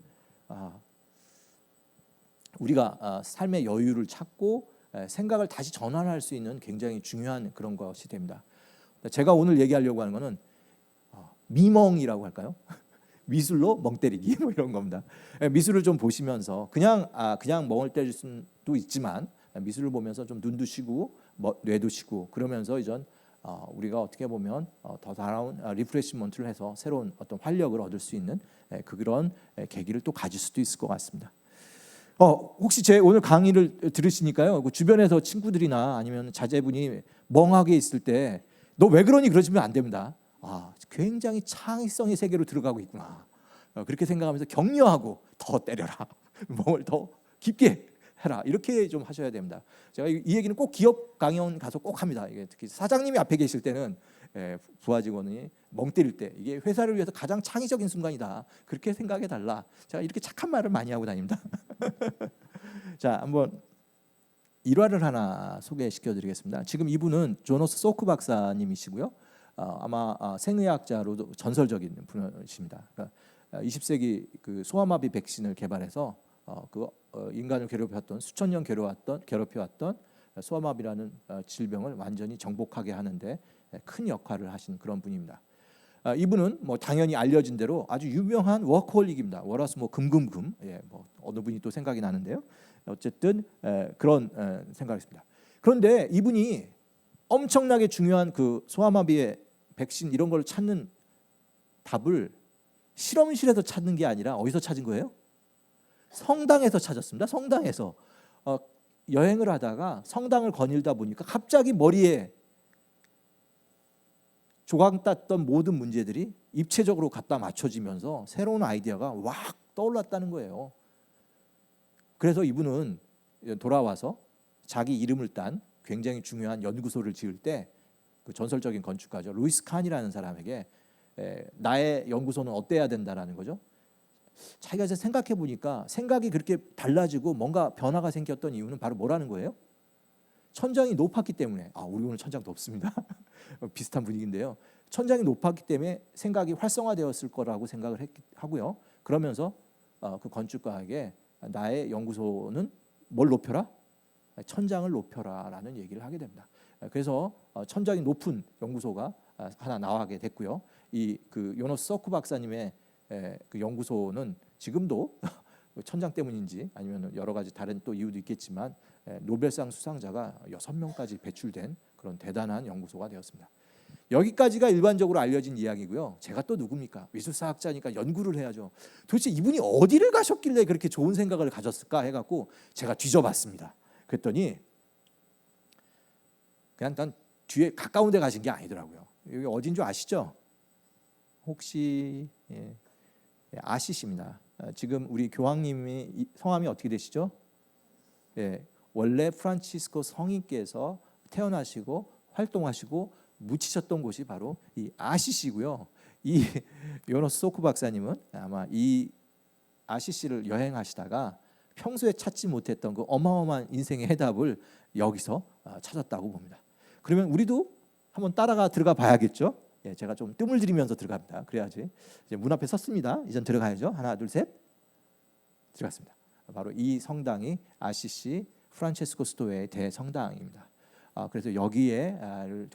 우리가 삶의 여유를 찾고 생각을 다시 전환할 수 있는 굉장히 중요한 그런 것이 됩니다. 제가 오늘 얘기하려고 하는 거는 미멍이라고 할까요? 미술로 멍 때리기 이런 겁니다. 미술을 좀 보시면서 그냥 멍을 때릴 수도 있지만 미술을 보면서 좀 눈도 쉬고 뇌도 쉬고 그러면서 이전 우리가 어떻게 보면 더 나아온 리프레시먼트를 해서 새로운 어떤 활력을 얻을 수 있는 그런 계기를 또 가질 수도 있을 것 같습니다. 혹시 제 오늘 강의를 들으시니까요, 그 주변에서 친구들이나 아니면 자제분이 멍하게 있을 때 너 왜 그러니 그러시면 안 됩니다. 굉장히 창의성의 세계로 들어가고 있구나. 그렇게 생각하면서 격려하고 더 때려라. 뭘 더 깊게 해라. 이렇게 좀 하셔야 됩니다. 제가 이 얘기는 꼭 기업 강연 가서 꼭 합니다. 이게 특히 사장님이 앞에 계실 때는 부하 직원이 멍 때릴 때 이게 회사를 위해서 가장 창의적인 순간이다. 그렇게 생각해 달라. 제가 이렇게 착한 말을 많이 하고 다닙니다. 자, 한번 일화를 하나 소개시켜 드리겠습니다. 지금 이분은 조너스 소크 박사님이시고요. 아마 생의학자로도 전설적인 분이십니다. 그러니까 20세기 그 소아마비 백신을 개발해서 인간을 괴롭혔던 수천 년 괴롭혀왔던 소아마비라는 질병을 완전히 정복하게 하는데 큰 역할을 하신 그런 분입니다. 이분은 뭐 당연히 알려진 대로 아주 유명한 워커홀릭입니다. 월화수목 금금금. 뭐 어느 분이 또 생각이 나는데요. 어쨌든 그런 생각을 했습니다. 그런데 이분이 엄청나게 중요한 그 소아마비의 백신 이런 걸 찾는 답을 실험실에서 찾는 게 아니라 어디서 찾은 거예요? 성당에서 찾았습니다. 성당에서 여행을 하다가 성당을 거닐다 보니까 갑자기 머리에 조각 땄던 모든 문제들이 입체적으로 갖다 맞춰지면서 새로운 아이디어가 확 떠올랐다는 거예요. 그래서 이분은 돌아와서 자기 이름을 딴 굉장히 중요한 연구소를 지을 때 그 전설적인 건축가죠. 루이스 칸이라는 사람에게 나의 연구소는 어때야 된다라는 거죠. 자기가 이제 생각해 보니까 생각이 그렇게 달라지고 뭔가 변화가 생겼던 이유는 바로 뭐라는 거예요? 천장이 높았기 때문에. 우리 오늘 천장 높습니다. 비슷한 분위기인데요. 천장이 높았기 때문에 생각이 활성화되었을 거라고 생각을 하고요. 그러면서 그 건축가에게 나의 연구소는 뭘 높여라? 천장을 높여라라는 얘기를 하게 됩니다. 그래서 천장이 높은 연구소가 하나 나가게 됐고요. 이 그 요너스 서크 박사님의 그 연구소는 지금도 천장 때문인지 아니면 여러 가지 다른 또 이유도 있겠지만 노벨상 수상자가 6명까지 배출된 그런 대단한 연구소가 되었습니다. 여기까지가 일반적으로 알려진 이야기고요. 제가 또 누굽니까? 미술사학자니까 연구를 해야죠. 도대체 이분이 어디를 가셨길래 그렇게 좋은 생각을 가졌을까 해갖고 제가 뒤져봤습니다. 그랬더니 그냥 난 뒤에 가까운 데 가신 게 아니더라고요. 여기 어딘 줄 아시죠? 혹시 아시십니다. 지금 우리 교황님이 성함이 어떻게 되시죠? 원래 프란치스코 성인께서 태어나시고 활동하시고 묻히셨던 곳이 바로 이 아시시고요. 이 요너스 소크 박사님은 아마 이 아시시를 여행하시다가 평소에 찾지 못했던 그 어마어마한 인생의 해답을 여기서 찾았다고 봅니다. 그러면 우리도 한번 따라가 들어가 봐야겠죠? 제가 좀 뜸을 들이면서 들어갑니다. 그래야지. 이제 문 앞에 섰습니다. 이젠 들어가야죠. 하나, 둘, 셋. 들어갔습니다. 바로 이 성당이 아시시 프란체스코 스토어의 대성당입니다. 그래서 여기에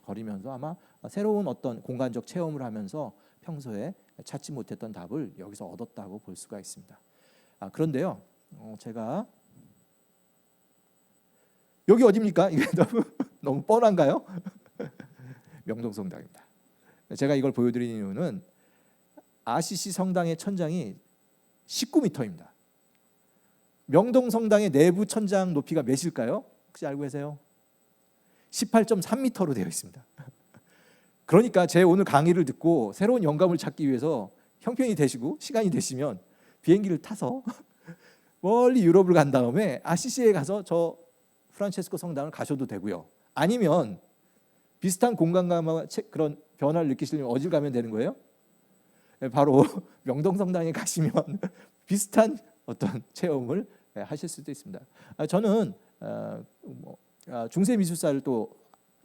거리면서 아마 새로운 어떤 공간적 체험을 하면서 평소에 찾지 못했던 답을 여기서 얻었다고 볼 수가 있습니다. 그런데요, 제가 여기 어디입니까? 이게 너무 뻔한가요? 명동성당입니다. 제가 이걸 보여드리는 이유는 아시시 성당의 천장이 19m입니다. 명동성당의 내부 천장 높이가 몇일까요? 혹시 알고 계세요? 18.3m로 되어 있습니다. 그러니까 제 오늘 강의를 듣고 새로운 영감을 찾기 위해서 형편이 되시고 시간이 되시면 비행기를 타서 멀리 유럽을 간 다음에 아시시에 가서 저 프란체스코 성당을 가셔도 되고요. 아니면 비슷한 공간감과 그런 변화를 느끼시려면 어딜 가면 되는 거예요? 바로 명동성당에 가시면 비슷한 어떤 체험을 하실 수도 있습니다. 저는 중세미술사를 또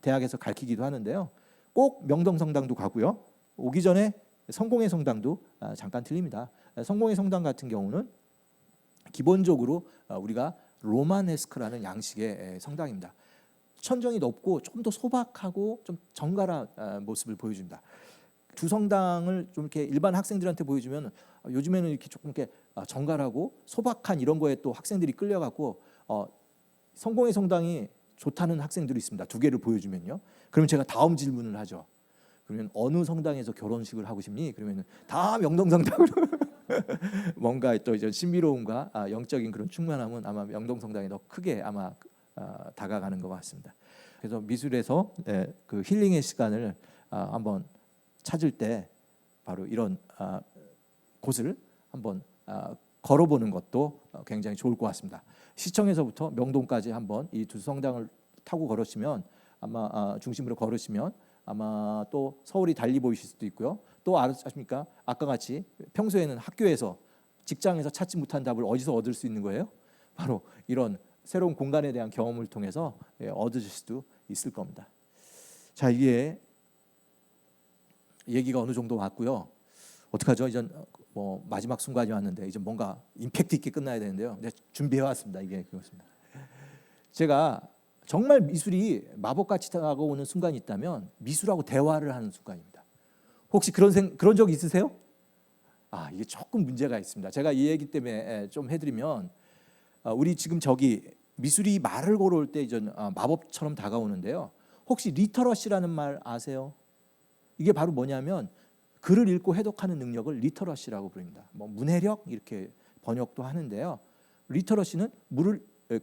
대학에서 가르치기도 하는데요. 꼭 명동성당도 가고요. 오기 전에 성공의 성당도 잠깐 들립니다. 성공의 성당 같은 경우는 기본적으로 우리가 로마네스크라는 양식의 성당입니다. 천정이 높고 좀 더 소박하고 좀 정갈한 모습을 보여줍니다. 두 성당을 좀 이렇게 일반 학생들한테 보여주면 요즘에는 이렇게 조금 이렇게 정갈하고 소박한 이런 거에 또 학생들이 끌려갖고 성공의 성당이 좋다는 학생들이 있습니다. 두 개를 보여주면요. 그러면 제가 다음 질문을 하죠. 그러면 어느 성당에서 결혼식을 하고 싶니? 그러면 다 명동성당으로. 뭔가 또 이제 신비로움과 영적인 그런 충만함은 아마 명동성당이 더 크게 아마 다가가는 것 같습니다. 그래서 미술에서 그 힐링의 시간을 한번 찾을 때 바로 이런 곳을 한번 걸어보는 것도 굉장히 좋을 것 같습니다. 시청에서부터 명동까지 한번 이 두 성당을 타고 걸으시면 아마 중심으로 걸으시면 아마 또 서울이 달리 보이실 수도 있고요. 또 아십니까? 아까 같이 평소에는 학교에서 직장에서 찾지 못한 답을 어디서 얻을 수 있는 거예요? 바로 이런 새로운 공간에 대한 경험을 통해서 얻으실 수도 있을 겁니다. 자, 이게 얘기가 어느 정도 왔고요. 어떡하죠? 이제 뭐 마지막 순간이 왔는데 이제 뭔가 임팩트 있게 끝나야 되는데요. 네, 준비해 왔습니다. 이게 그렇습니다. 제가 정말 미술이 마법같이 다가오는 순간이 있다면 미술하고 대화를 하는 순간입니다. 혹시 그런 적 있으세요? 이게 조금 문제가 있습니다. 제가 이 얘기 때문에 좀 해드리면 우리 지금 저기 미술이 말을 걸어올 때 이제 마법처럼 다가오는데요. 혹시 리터러시라는 말 아세요? 이게 바로 뭐냐면 글을 읽고 해독하는 능력을 리터러시라고 부릅니다. 뭐 문해력 이렇게 번역도 하는데요. 리터러시는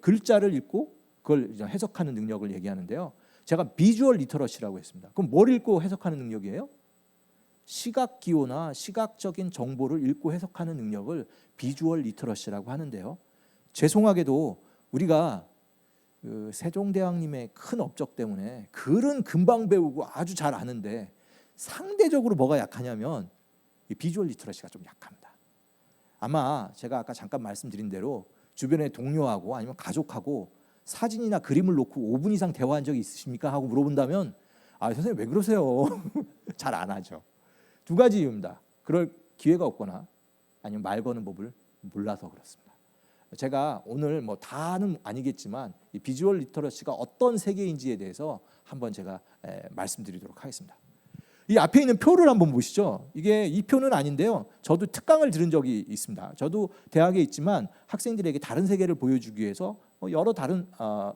글자를 읽고 그걸 이제 해석하는 능력을 얘기하는데요. 제가 비주얼 리터러시라고 했습니다. 그럼 뭘 읽고 해석하는 능력이에요? 시각 기호나 시각적인 정보를 읽고 해석하는 능력을 비주얼 리터러시라고 하는데요. 죄송하게도 우리가 그 세종대왕님의 큰 업적 때문에 글은 금방 배우고 아주 잘 아는데 상대적으로 뭐가 약하냐면 이 비주얼 리터러시가 좀 약합니다. 아마 제가 아까 잠깐 말씀드린 대로 주변의 동료하고 아니면 가족하고 사진이나 그림을 놓고 5분 이상 대화한 적이 있으십니까? 하고 물어본다면 선생님 왜 그러세요? 잘 안 하죠. 두 가지 이유입니다. 그럴 기회가 없거나 아니면 말 거는 법을 몰라서 그렇습니다. 제가 오늘 뭐 다는 아니겠지만 이 비주얼 리터러시가 어떤 세계인지에 대해서 한번 제가 말씀드리도록 하겠습니다. 이 앞에 있는 표를 한번 보시죠. 이게 이 표는 아닌데요. 저도 특강을 들은 적이 있습니다. 저도 대학에 있지만 학생들에게 다른 세계를 보여주기 위해서 여러 다른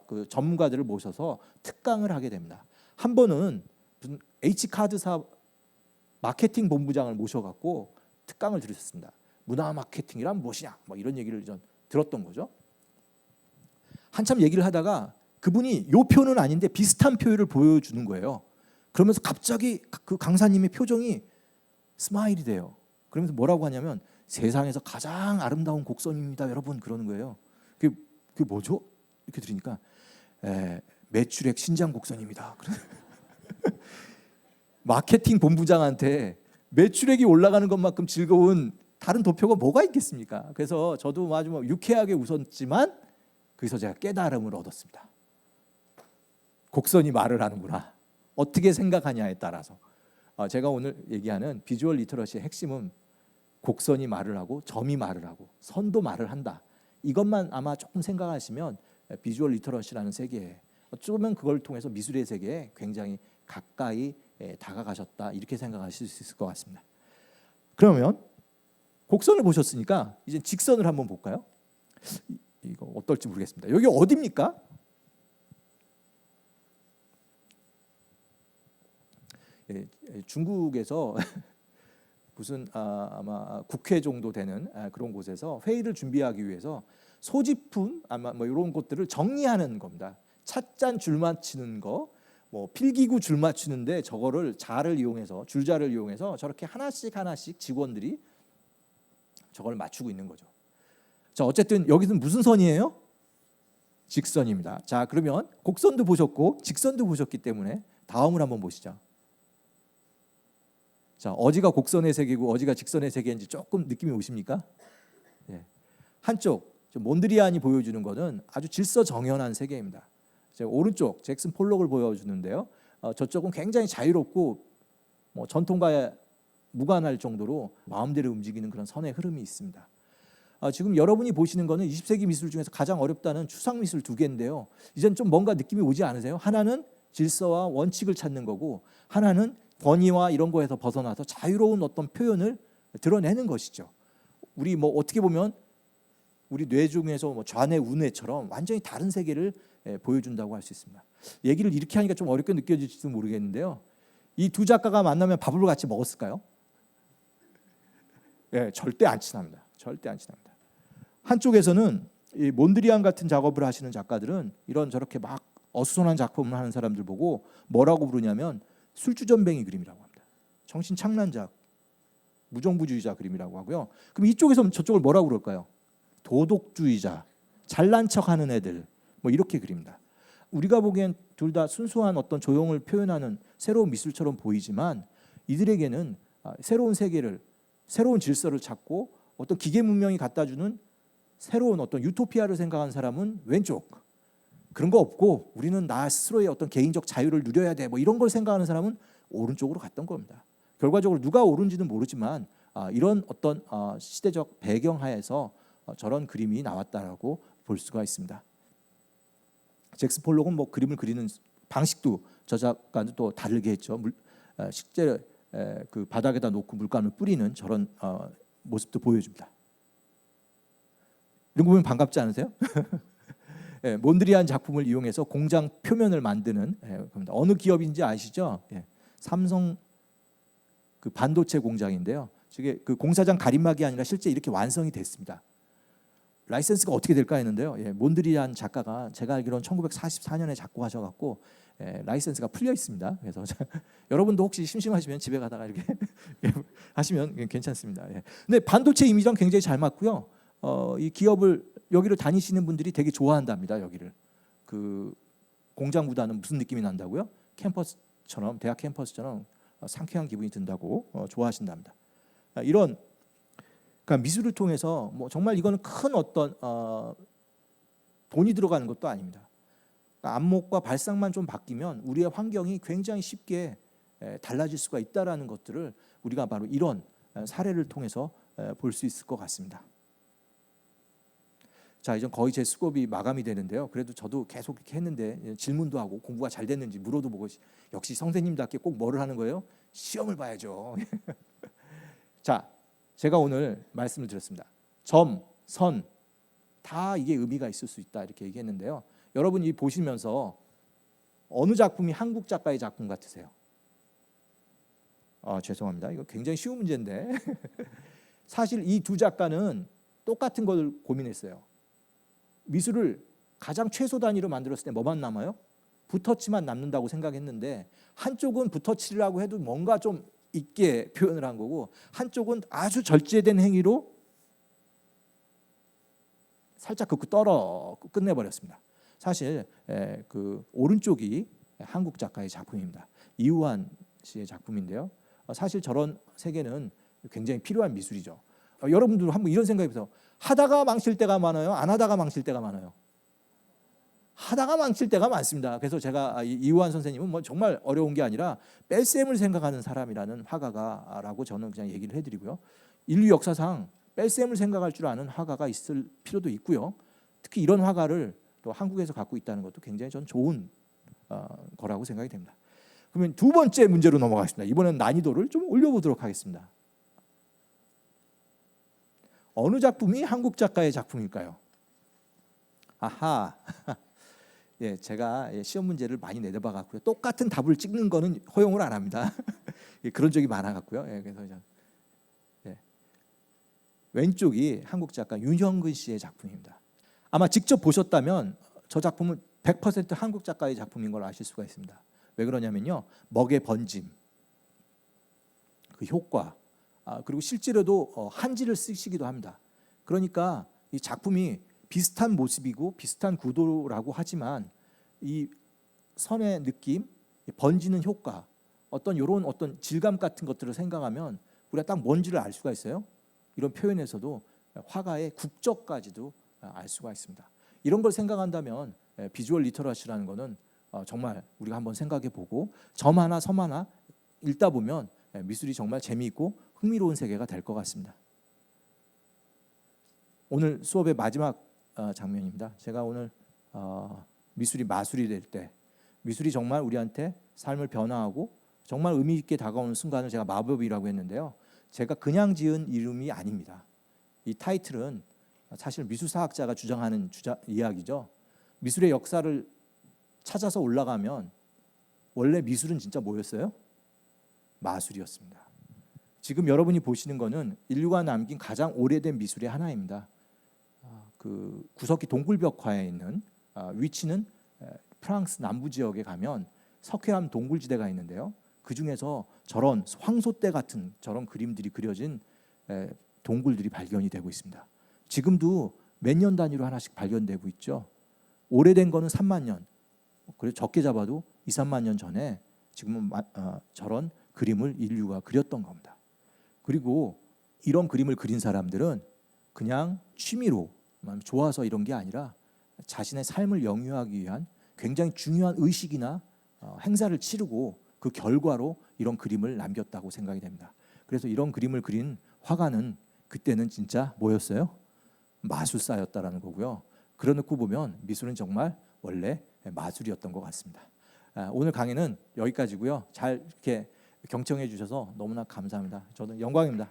그 전문가들을 모셔서 특강을 하게 됩니다. 한 번은 무슨 H카드사 마케팅 본부장을 모셔갖고 특강을 들으셨습니다. 문화 마케팅이란 무엇이냐, 뭐 이런 얘기를 전 들었던 거죠. 한참 얘기를 하다가 그분이 요 표는 아닌데 비슷한 표를 보여주는 거예요. 그러면서 갑자기 그 강사님의 표정이 스마일이 돼요. 그러면서 뭐라고 하냐면 세상에서 가장 아름다운 곡선입니다, 여러분, 그러는 거예요. 그게 뭐죠? 이렇게 들으니까 매출액 신장 곡선입니다. 마케팅 본부장한테 매출액이 올라가는 것만큼 즐거운 다른 도표가 뭐가 있겠습니까? 그래서 저도 아주 유쾌하게 웃었지만 거기서 제가 깨달음을 얻었습니다. 곡선이 말을 하는구나. 어떻게 생각하냐에 따라서 제가 오늘 얘기하는 비주얼 리터러시의 핵심은 곡선이 말을 하고 점이 말을 하고 선도 말을 한다. 이것만 아마 조금 생각하시면 비주얼 리터러시라는 세계에 어쩌면 그걸 통해서 미술의 세계에 굉장히 가까이 다가가셨다, 이렇게 생각하실 수 있을 것 같습니다. 그러면 곡선을 보셨으니까 이제 직선을 한번 볼까요? 이거 어떨지 모르겠습니다. 여기 어디입니까? 중국에서 무슨 아마 국회 정도 되는 그런 곳에서 회의를 준비하기 위해서 소지품 아마 뭐 이런 것들을 정리하는 겁니다. 찻잔 줄 맞추는 거, 뭐 필기구 줄 맞추는데 저거를 줄자를 이용해서 저렇게 하나씩 직원들이 저걸 맞추고 있는 거죠. 자, 어쨌든 여기는 무슨 선이에요? 직선입니다. 자, 그러면 곡선도 보셨고 직선도 보셨기 때문에 다음을 한번 보시죠. 자, 어디가 곡선의 세계고 어디가 직선의 세계인지 조금 느낌이 오십니까? 한쪽 몬드리안이 보여주는 것은 아주 질서정연한 세계입니다. 오른쪽 잭슨 폴록을 보여주는데요. 저쪽은 굉장히 자유롭고 뭐 전통과 무관할 정도로 마음대로 움직이는 그런 선의 흐름이 있습니다. 지금 여러분이 보시는 거는 20세기 미술 중에서 가장 어렵다는 추상 미술 두 개인데요. 이젠 좀 뭔가 느낌이 오지 않으세요? 하나는 질서와 원칙을 찾는 거고 하나는 권위와 이런 거에서 벗어나서 자유로운 어떤 표현을 드러내는 것이죠. 우리 뭐 어떻게 보면 우리 뇌 중에서 뭐 좌뇌 우뇌처럼 완전히 다른 세계를 보여준다고 할 수 있습니다. 얘기를 이렇게 하니까 좀 어렵게 느껴질지도 모르겠는데요. 이 두 작가가 만나면 밥을 같이 먹었을까요? 예, 절대 안 친합니다. 절대 안 친합니다. 한쪽에서는 이 몬드리안 같은 작업을 하시는 작가들은 이런 저렇게 막 어수선한 작품을 하는 사람들 보고 뭐라고 부르냐면 술주전뱅이 그림이라고 합니다. 정신 창란자, 무정부주의자 그림이라고 하고요. 그럼 이쪽에서 저쪽을 뭐라고 그럴까요? 도덕주의자, 잘난 척하는 애들, 뭐 이렇게 그립니다. 우리가 보기엔 둘 다 순수한 어떤 조형을 표현하는 새로운 미술처럼 보이지만 이들에게는 새로운 세계를, 새로운 질서를 찾고 어떤 기계 문명이 갖다주는 새로운 어떤 유토피아를 생각하는 사람은 왼쪽, 그런 거 없고 우리는 나 스스로의 어떤 개인적 자유를 누려야 돼, 뭐 이런 걸 생각하는 사람은 오른쪽으로 갔던 겁니다. 결과적으로 누가 옳은지는 모르지만 이런 어떤 시대적 배경하에서 저런 그림이 나왔다라고 볼 수가 있습니다. 잭스 폴록은 뭐 그림을 그리는 방식도 저 작가는 또 다르게 했죠. 실제 그 바닥에다 놓고 물감을 뿌리는 저런 모습도 보여줍니다. 이런 거 보면 반갑지 않으세요? 예, 몬드리안 작품을 이용해서 공장 표면을 만드는 어느 기업인지 아시죠? 예, 삼성 그 반도체 공장인데요. 저게 그 공사장 가림막이 아니라 실제 이렇게 완성이 됐습니다. 라이센스가 어떻게 될까 했는데요. 예, 몬드리안 작가가 제가 알기로는 1944년에 작곡하셔갖고 라이센스가 풀려 있습니다. 그래서 여러분도 혹시 심심하시면 집에 가다가 이렇게 하시면 괜찮습니다. 예. 근데 반도체 이미지랑 굉장히 잘 맞고요. 이 기업을 여기를 다니시는 분들이 되게 좋아한답니다. 여기를 그 공장보다는 무슨 느낌이 난다고요? 캠퍼스처럼, 대학 캠퍼스처럼 상쾌한 기분이 든다고 좋아하신답니다. 이런 그러니까 미술을 통해서 뭐 정말 이거는 큰 어떤 돈이 들어가는 것도 아닙니다. 그러니까 안목과 발상만 좀 바뀌면 우리의 환경이 굉장히 쉽게 달라질 수가 있다라는 것들을 우리가 바로 이런 사례를 통해서 볼 수 있을 것 같습니다. 자, 이제 거의 제 수업이 마감이 되는데요. 그래도 저도 계속 이렇게 했는데 질문도 하고 공부가 잘 됐는지 물어도 보고, 역시 선생님답게 꼭 뭐를 하는 거예요? 시험을 봐야죠. 자, 제가 오늘 말씀을 드렸습니다. 점, 선 다 이게 의미가 있을 수 있다 이렇게 얘기했는데요. 여러분이 보시면서 어느 작품이 한국 작가의 작품 같으세요? 죄송합니다. 이거 굉장히 쉬운 문제인데 사실 이 두 작가는 똑같은 걸 고민했어요. 미술을 가장 최소 단위로 만들었을 때 뭐만 남아요? 붓터치만 남는다고 생각했는데 한쪽은 붓터치라고 해도 뭔가 좀 있게 표현을 한 거고 한쪽은 아주 절제된 행위로 살짝 긋고 떨어 끝내버렸습니다. 사실 그 오른쪽이 한국 작가의 작품입니다. 이우환 씨의 작품인데요. 사실 저런 세계는 굉장히 필요한 미술이죠. 여러분들 한번 이런 생각이 들어요. 하다가 망칠 때가 많아요? 안 하다가 망칠 때가 많아요? 하다가 망칠 때가 많습니다. 그래서 제가 이우환 선생님은 뭐 정말 어려운 게 아니라 뺄셈을 생각하는 사람이라는 화가가라고 저는 그냥 얘기를 해드리고요. 인류 역사상 뺄셈을 생각할 줄 아는 화가가 있을 필요도 있고요. 특히 이런 화가를 또 한국에서 갖고 있다는 것도 굉장히 전 좋은 거라고 생각이 됩니다. 그러면 두 번째 문제로 넘어가겠습니다. 이번엔 난이도를 좀 올려보도록 하겠습니다. 어느 작품이 한국 작가의 작품일까요? 아하. 예, 제가 시험 문제를 많이 내려봐 갖고요. 똑같은 답을 찍는 거는 허용을 안 합니다. 그런 적이 많아 갖고요. 예, 그래서 왼쪽이 한국 작가 윤형근 씨의 작품입니다. 아마 직접 보셨다면 저 작품은 100% 한국 작가의 작품인 걸 아실 수가 있습니다. 왜 그러냐면요, 먹의 번짐, 그 효과, 그리고 실제로도 한지를 쓰시기도 합니다. 그러니까 이 작품이 비슷한 모습이고 비슷한 구도라고 하지만 이 선의 느낌, 번지는 효과, 어떤 이런 어떤 질감 같은 것들을 생각하면 우리가 딱 뭔지를 알 수가 있어요. 이런 표현에서도 화가의 국적까지도 알 수가 있습니다. 이런 걸 생각한다면 비주얼 리터러시라는 거는 정말 우리가 한번 생각해보고 점 하나 섬 하나 읽다 보면 미술이 정말 재미있고 흥미로운 세계가 될 것 같습니다. 오늘 수업의 마지막 장면입니다. 제가 오늘 미술이 마술이 될 때, 미술이 정말 우리한테 삶을 변화하고 정말 의미 있게 다가오는 순간을 제가 마법이라고 했는데요. 제가 그냥 지은 이름이 아닙니다. 이 타이틀은 사실 미술사학자가 주장하는 이야기죠. 미술의 역사를 찾아서 올라가면 원래 미술은 진짜 뭐였어요? 마술이었습니다. 지금 여러분이 보시는 거는 인류가 남긴 가장 오래된 미술의 하나입니다. 그 구석기 동굴벽화에 있는 위치는 프랑스 남부 지역에 가면 석회암 동굴지대가 있는데요. 그 중에서 저런 황소떼 같은 저런 그림들이 그려진 동굴들이 발견이 되고 있습니다. 지금도 몇 년 단위로 하나씩 발견되고 있죠. 오래된 거는 3만 년, 그래서 적게 잡아도 2, 3만 년 전에 지금은 저런 그림을 인류가 그렸던 겁니다. 그리고 이런 그림을 그린 사람들은 그냥 취미로 좋아서 이런 게 아니라 자신의 삶을 영위하기 위한 굉장히 중요한 의식이나 행사를 치르고 그 결과로 이런 그림을 남겼다고 생각이 됩니다. 그래서 이런 그림을 그린 화가는 그때는 진짜 뭐였어요? 마술사였다라는 거고요. 그러놓고 보면 미술은 정말 원래 마술이었던 것 같습니다. 오늘 강의는 여기까지고요. 잘 이렇게 경청해 주셔서 너무나 감사합니다. 저는 영광입니다.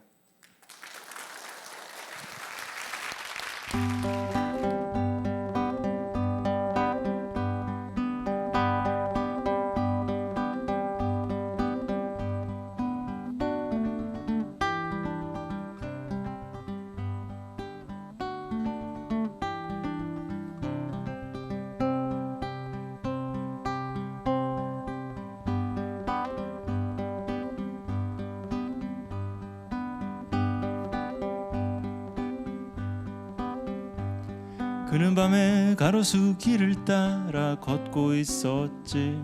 그는 밤에 가로수 길을 따라 걷고 있었지.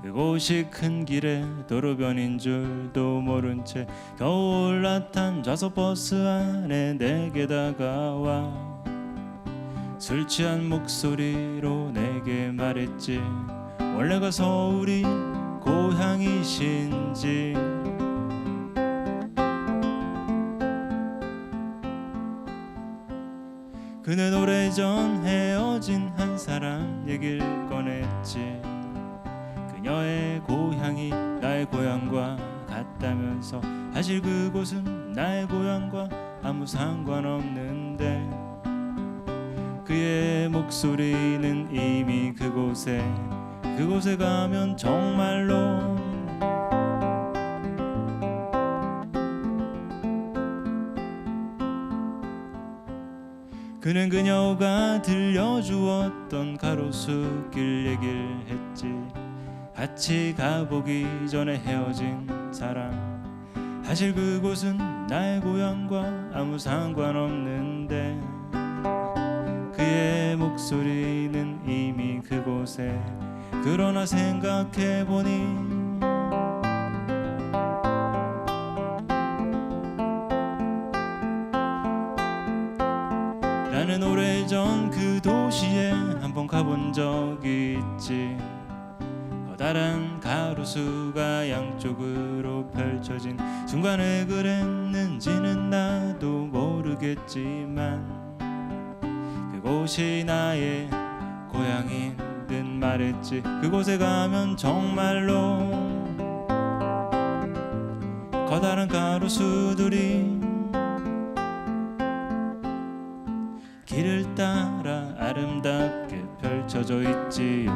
그곳이 큰 길에 도로변인 줄도 모른 채 겨우 올라탄 좌석버스 안에 내게 다가와 술 취한 목소리로 내게 말했지. 원래가 서울이 고향이신지. 그는 오래전 헤어진 한 사람 얘길 꺼냈지. 그녀의 고향이 나의 고향과 같다면서 사실 그곳은 나의 고향과 아무 상관없는데 그의 목소리는 이미 그곳에 가면 정말로 그는 그녀가 들려주었던 가로수길 얘기를 했지. 같이 가보기 전에 헤어진 사람 사실 그곳은 나의 고향과 아무 상관없는데 그의 목소리는 이미 그곳에. 그러나 생각해보니 나는 오래전 그 도시에 한번 가본 적이 있지. 커다란 가로수가 양쪽으로 펼쳐진 순간에 그랬는지는 나도 모르겠지만 그곳이 나의 고향인 듯 말했지. 그곳에 가면 정말로 커다란 가로수들이 길을 따라 아름답게 펼쳐져 있지요.